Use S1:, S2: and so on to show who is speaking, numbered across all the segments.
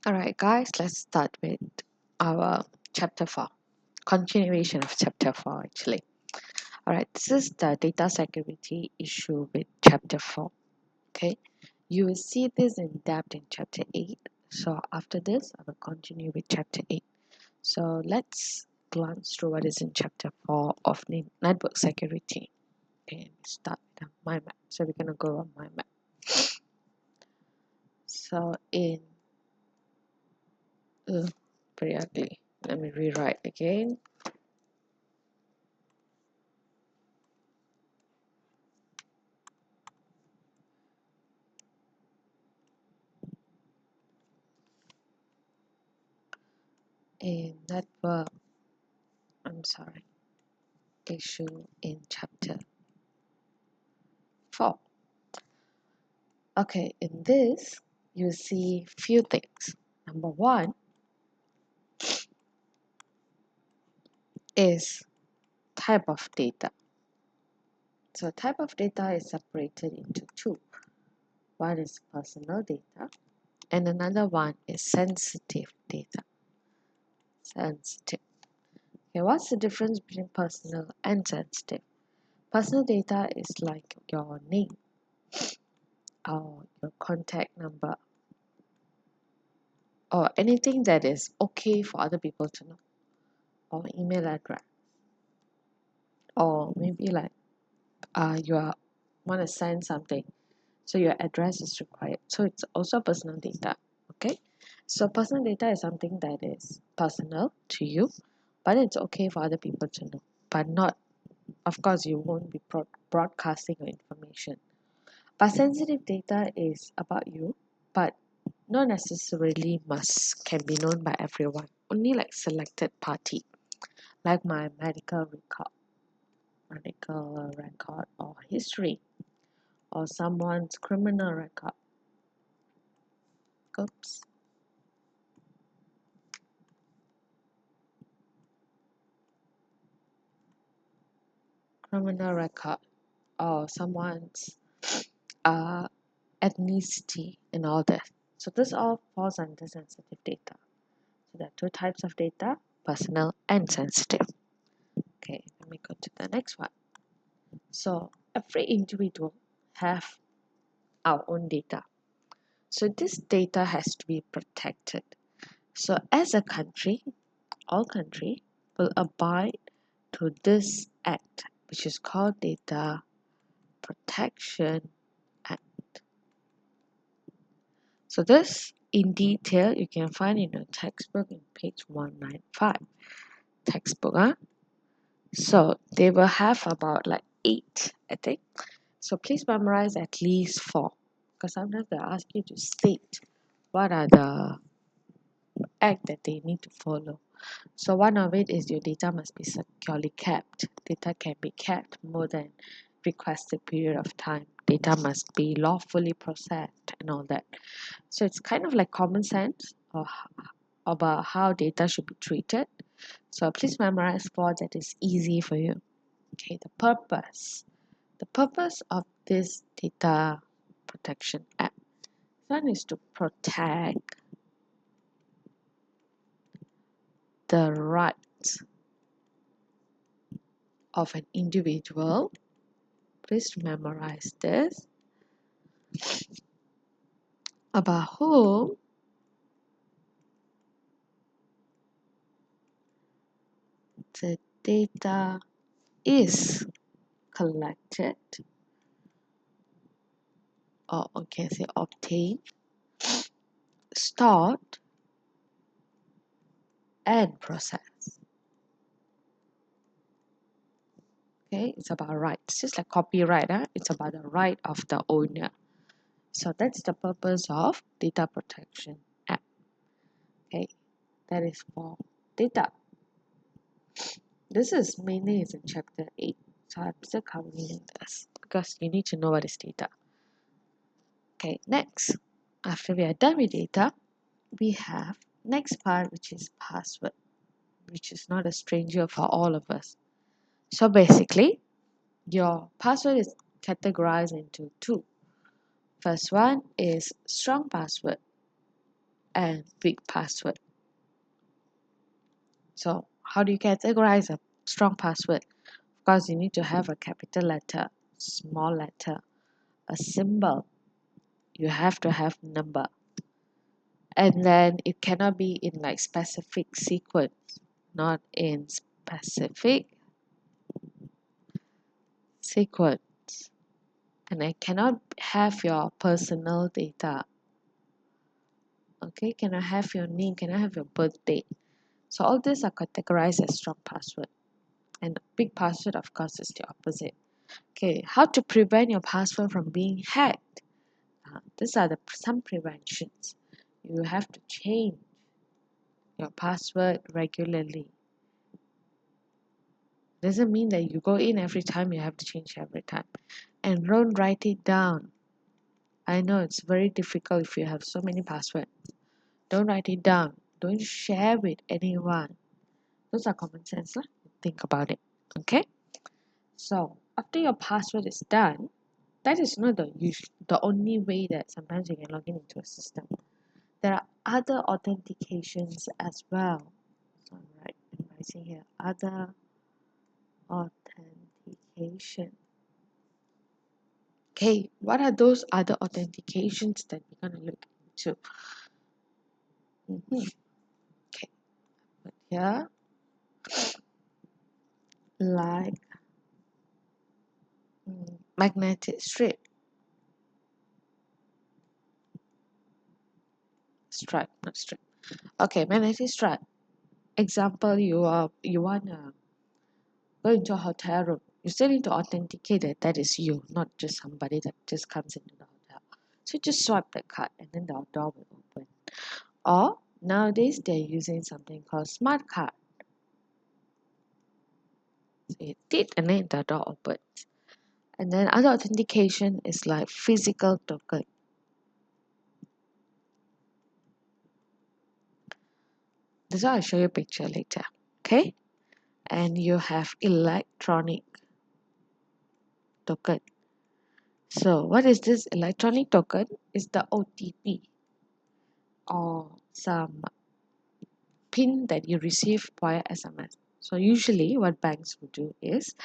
S1: Alright, guys, let's start with our chapter 4. Continuation of chapter 4, actually. Alright, this is the data security issue with chapter 4. Okay, you will see this in depth in chapter 8. So, after this, I will continue with chapter 8. So, let's glance through what is in chapter 4 of network security. Okay, start with my map. So, we're going to go on my map. So, very ugly. Let me rewrite again. In network, issue in chapter 4. Okay, in this, you see few things. Number one is type of data. So type of data is separated into two. One is personal data and another one is sensitive data. Sensitive. Okay, what's the difference between personal and sensitive? Personal data is like your name or your contact number or anything that is okay for other people to know, or email address, or maybe like you want to send something, so your address is required, so it's also personal data. Okay, so personal data is something that is personal to you, but it's okay for other people to know, but not, of course you won't be broadcasting your information. But sensitive data is about you, but not necessarily must can be known by everyone, only like selected party, like my medical record or history or someone's criminal record. Oops. Criminal record or someone's uh, ethnicity and all that. So this all falls under sensitive data. So there are two types of data, personal and sensitive. Okay, let me go to the next one. So every individual have our own data. So this data has to be protected. So as a country, all country will abide to this act, which is called Data Protection Act. So this in detail you can find in your textbook in page 195. Textbook, huh? So they will have about like 8, I think. So please memorize at least 4, because sometimes they ask you to state what are the act that they need to follow. So one of it is your data must be securely kept. Data can be kept more than requested period of time. Data must be lawfully processed and all that. So it's kind of like common sense about how data should be treated. So please memorize 4 that is easy for you. Okay, the purpose. The purpose of this Data Protection Act, one is to protect the rights of an individual. Please memorize this. About whom the data is collected, or we can say obtained, stored, and processed. Okay, it's about rights, just like copyright. It's about the right of the owner. So that's the purpose of Data Protection Act. Okay, that is for data. This is mainly is in chapter 8. So I'm still covering this because you need to know what is data. Okay, next, after we are done with data, we have next part, which is password, which is not a stranger for all of us. So basically, your password is categorized into two. First one is strong password. and weak password. So how do you categorize a strong password? Of course, you need to have a capital letter, small letter, a symbol. You have to have number, and then it cannot be in like specific sequence, not in specific sequence. And I cannot have your personal data. Okay, can I have your name? Can I have your birthday? So all these are categorized as strong password. And big password, of course, is the opposite. Okay, how to prevent your password from being hacked? These are some preventions. You have to change your password regularly. Doesn't mean that you go in every time you have to change every time. And don't write it down. I know it's very difficult if you have so many passwords. Don't write it down. Don't share with anyone. Those are common sense. Lah. Think about it. Okay? So after your password is done, that is not the only way that sometimes you can log in into a system. There are other authentications as well. So I'm writing here other authentication. Okay, what are those other authentications that we're going to look into? Okay, but here, like magnetic stripe. Not stripe. Okay, magnetic stripe. Example, you want to go into a hotel room. You still need to authenticate that that is you, not just somebody that just comes into the hotel. So you just swipe the card and then the door will open. Or nowadays they're using something called smart card. So you did and then the door opens. And then other authentication is like physical token. This is I'll show you a picture later. Okay? And you have electronic token. So what is this electronic token? Is the OTP or some PIN that you receive via SMS. So usually what banks will do is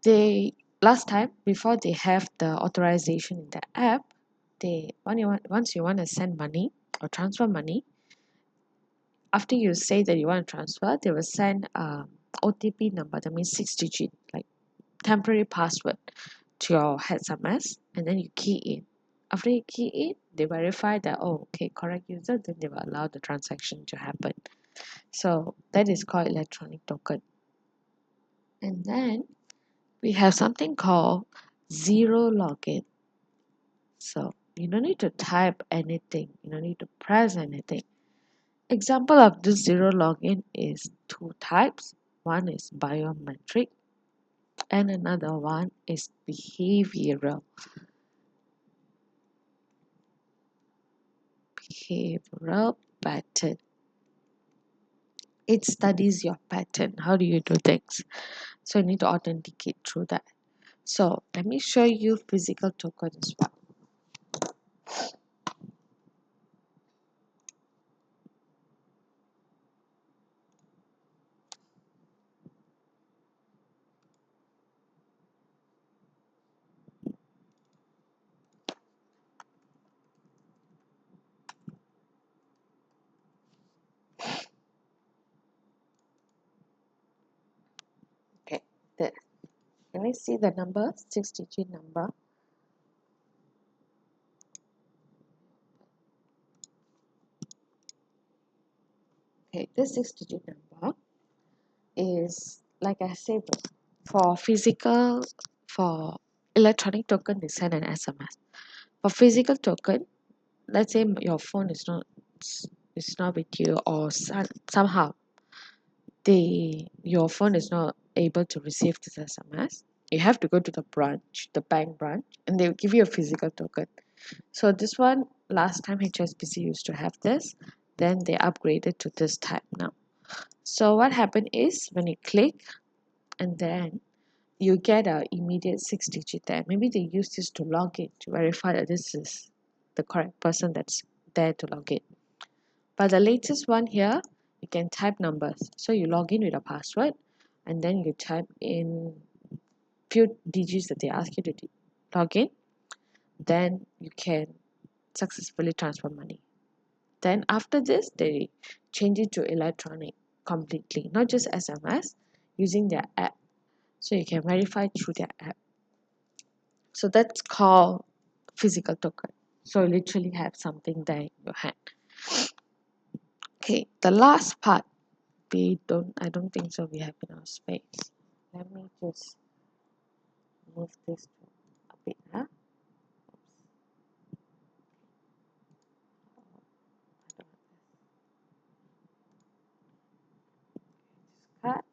S1: they last time before they have the authorization in the app, once you want to send money or transfer money, after you say that you want to transfer, they will send OTP number, that means 6 digit, like temporary password to your SMS, and then you key in. After you key in, they verify that, oh, okay, correct user, then they will allow the transaction to happen. So that is called electronic token. And then we have something called zero login. So you don't need to type anything, you don't need to press anything. Example of this zero login is two types. One is biometric and another one is behavioral. Behavioral pattern. It studies your pattern. How do you do things? So you need to authenticate through that. So let me show you physical token as well. Okay, there. Can I see the number? 6 digit number. Okay, this 6 digit number is like I said for physical, for electronic token they send an SMS. For physical token, let's say your phone is not with you or somehow your phone is not able to receive this SMS. You have to go to the branch, the bank branch, and they'll give you a physical token. So this one last time HSBC used to have this, then they upgraded to this type now. So what happened is when you click and then you get a immediate 6 digit there. Maybe they use this to log in to verify that this is the correct person that's there to log in. But the latest one here, you can type numbers. So you log in with a password and then you type in few digits that they ask you to log in. Then you can successfully transfer money. Then after this, they change it to electronic completely, not just SMS, using their app. So you can verify through their app. So that's called physical token. So you literally have something there in your hand. Okay, the last part, I don't think so we have enough space. Let me just move this a bit, huh? Cut,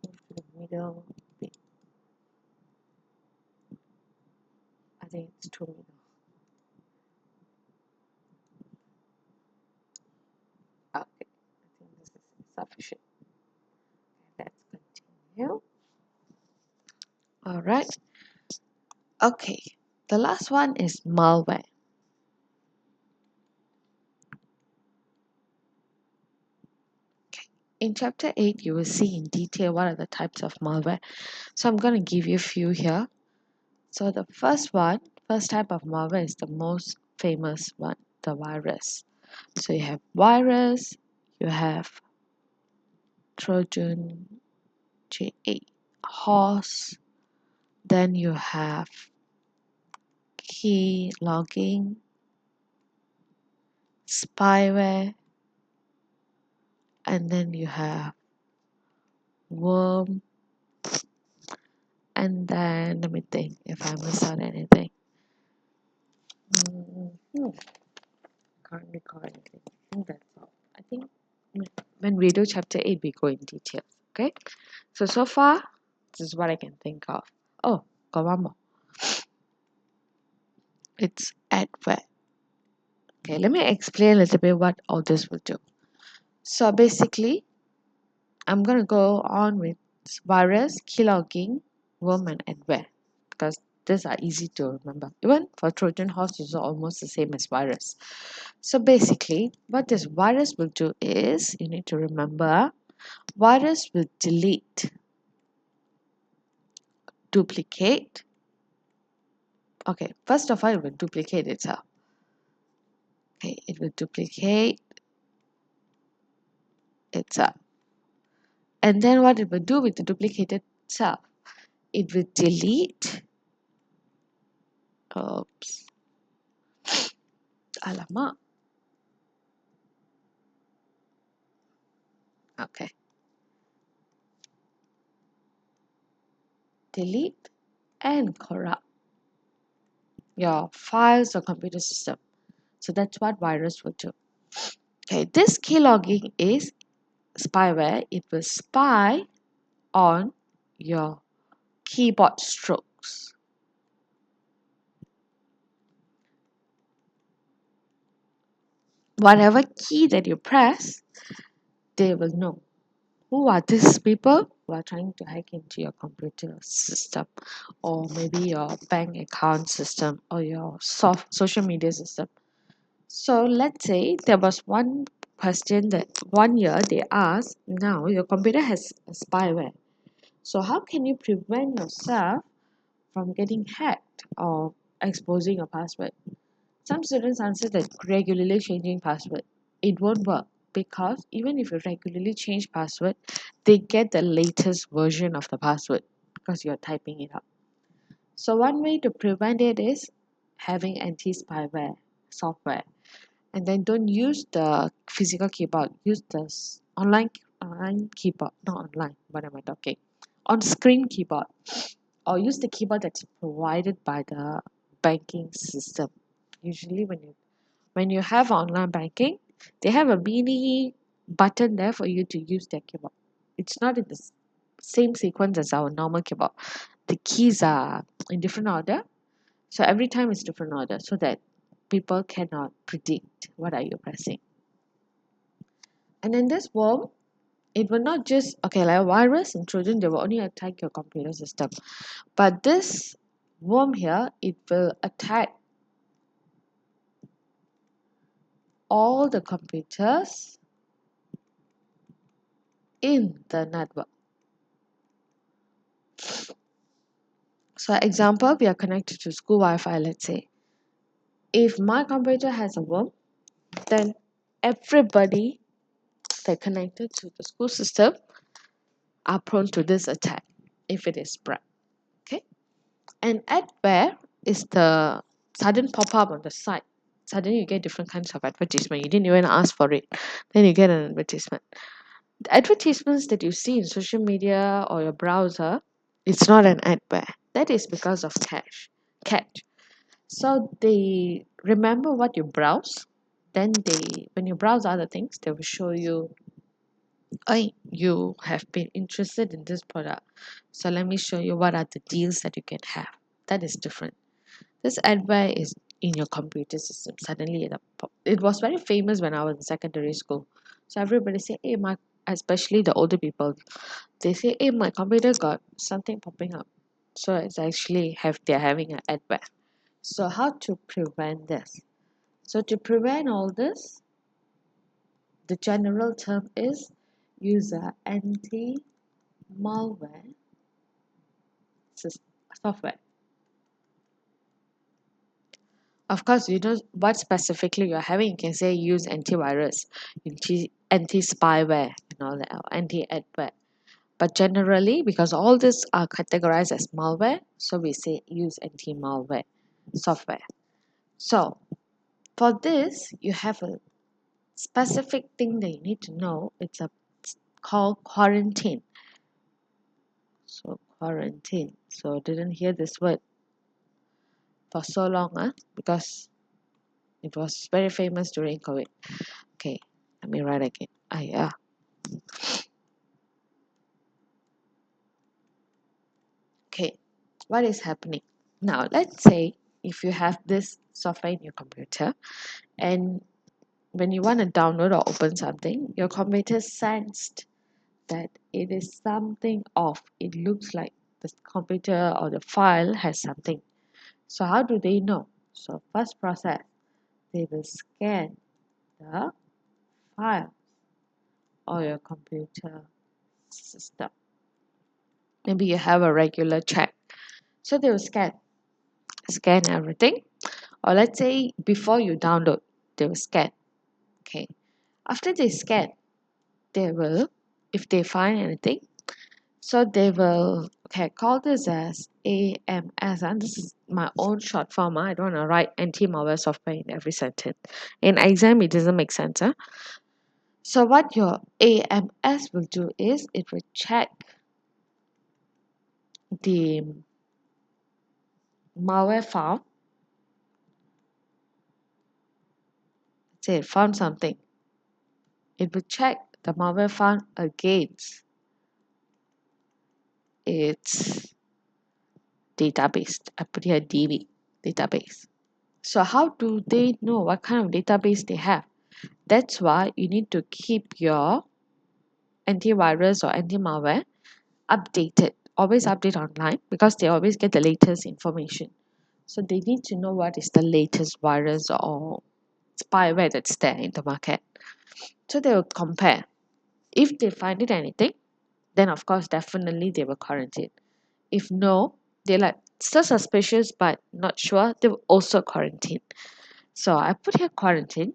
S1: move to the middle bit. I think it's too middle. Okay, I think this is sufficient. Let's continue. Alright, okay. The last one is malware. In chapter 8, you will see in detail what are the types of malware. So I'm going to give you a few here. So the first type of malware is the most famous one, the virus. So you have virus, you have Trojan, J8 horse, then you have key logging, spyware, and then you have worm, and then let me think if I miss out anything. Can't recall anything. I think that's all. I think when we do chapter 8, we go in detail. Okay? So far, this is what I can think of. Oh, got one more. It's adware. Okay, let me explain a little bit what all this will do. So basically, I'm going to go on with virus, keylogging, worm, and adware because these are easy to remember. Even for Trojan horse, it's almost the same as virus. So basically, what this virus will do is, you need to remember, virus will delete, duplicate. Okay, first of all, it will duplicate itself. Okay, it will duplicate itself. And then what it will do with the duplicated itself? It will delete. Oops. Alamak. Okay. Delete and corrupt your files or computer system. So that's what virus will do. Okay, this keylogging is spyware. It will spy on your keyboard strokes. Whatever key that you press, they will know who are these people who are trying to hack into your computer system, or maybe your bank account system, or your social media system. So let's say there was one question that one year they asked, now your computer has a spyware. So how can you prevent yourself from getting hacked or exposing your password? Some students answer that regularly changing password. It won't work because even if you regularly change password, they get the latest version of the password because you're typing it up. So one way to prevent it is having anti-spyware software. And then don't use the physical keyboard. Use the online keyboard. Not online. What am I talking? On screen keyboard, or use the keyboard that's provided by the banking system. Usually, when you have online banking, they have a mini button there for you to use their keyboard. It's not in the same sequence as our normal keyboard. The keys are in different order, so every time it's different order, so that people cannot predict what are you pressing. And then this worm, it will not just okay like a virus and Trojan, they will only attack your computer system. But this worm here, it will attack all the computers in the network. So example, we are connected to school Wi-Fi, let's say. If my computer has a worm, then everybody that connected to the school system are prone to this attack if it is spread. Okay. And adware is the sudden pop-up on the side. Suddenly you get different kinds of advertisement. You didn't even ask for it. Then you get an advertisement. The advertisements that you see in social media or your browser, it's not an adware. That is because of catch. So they remember what you browse. Then when you browse other things, they will show you, oh, you have been interested in this product. So let me show you what are the deals that you can have. That is different. This adware is in your computer system. Suddenly it was very famous when I was in secondary school. So everybody say, hey, especially the older people, they say, hey, my computer got something popping up. So it's actually they're having an adware. So how to prevent this? So to prevent all this, the general term is use a anti-malware software. Of course, you know what specifically you're having. You can say use antivirus, anti-spyware, and all that, or anti-adware. But generally, because all these are categorized as malware, so we say use anti-malware software. So for this, you have a specific thing that you need to know. It's called quarantine. So quarantine. So didn't hear this word for so long, because it was very famous during COVID. Okay, let me write again. Yeah. Okay, what is happening? Now, let's say if you have this software in your computer, and when you want to download or open something, your computer sensed that it is something off. It looks like the computer or the file has something. So how do they know? So first process, they will scan the file or your computer system. Maybe you have a regular check. So they will scan everything. Or let's say before you download, they will scan. Okay. After they scan, they will, if they find anything, so they will, okay, call this as AMS, and this is my own short form. I don't want to write anti-malware software in every sentence. In exam, it doesn't make sense. So what your AMS will do is it will check the malware file. Say it found something. It will check the malware file against its database. I put here DB, database. So how do they know what kind of database they have? That's why you need to keep your antivirus or anti-malware updated. Always update online because they always get the latest information. So they need to know what is the latest virus or spyware that's there in the market. So they will compare. If they find it anything, then of course definitely they will quarantine. If no, they're like still suspicious but not sure, they will also quarantine. So I put here quarantine.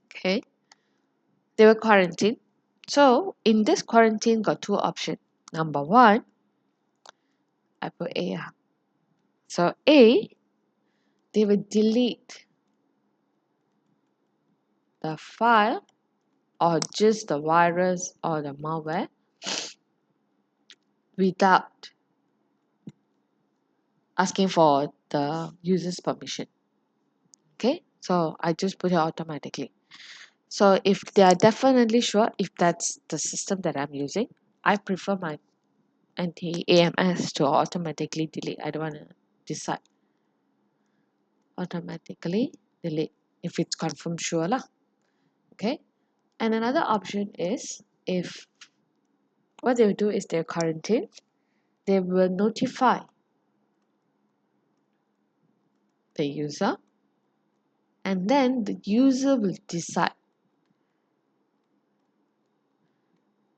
S1: Okay. They were quarantined. So in this quarantine got two options. Number one, I put A. So A, they will delete the file or just the virus or the malware without asking for the user's permission. Okay, so I just put it automatically. So if they are definitely sure if that's the system that I'm using, I prefer my anti-AMS to automatically delete. I don't want to decide. Automatically delete if it's confirmed sure lah. Okay, and another option is if what they will do is they'll quarantine, they will notify the user, and then the user will decide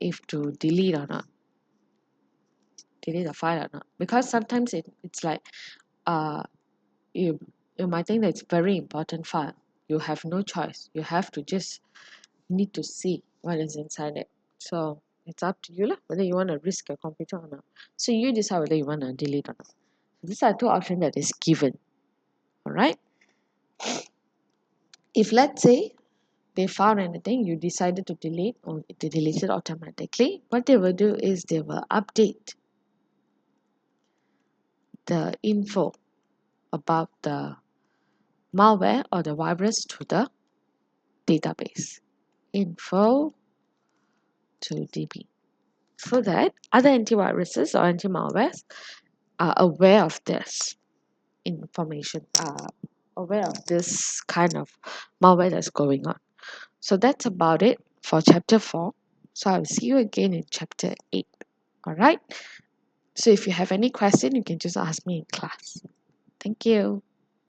S1: if to delete the file or not. Because sometimes it's like uh you you might think that it's very important file. You have no choice. You have to just need to see what is inside it. So it's up to you lah, whether you want to risk your computer or not. So you decide whether you want to delete or not. These are two options that is given. Alright. If let's say they found anything, you decided to delete or they delete it automatically, what they will do is they will update the info about the malware or the virus to the database. Info to DB. So that other antiviruses or anti-malwares are aware of this information, are aware of this kind of malware that's going on. So that's about it for chapter 4. So I'll see you again in chapter 8. Alright? So if you have any question, you can just ask me in class. Thank you.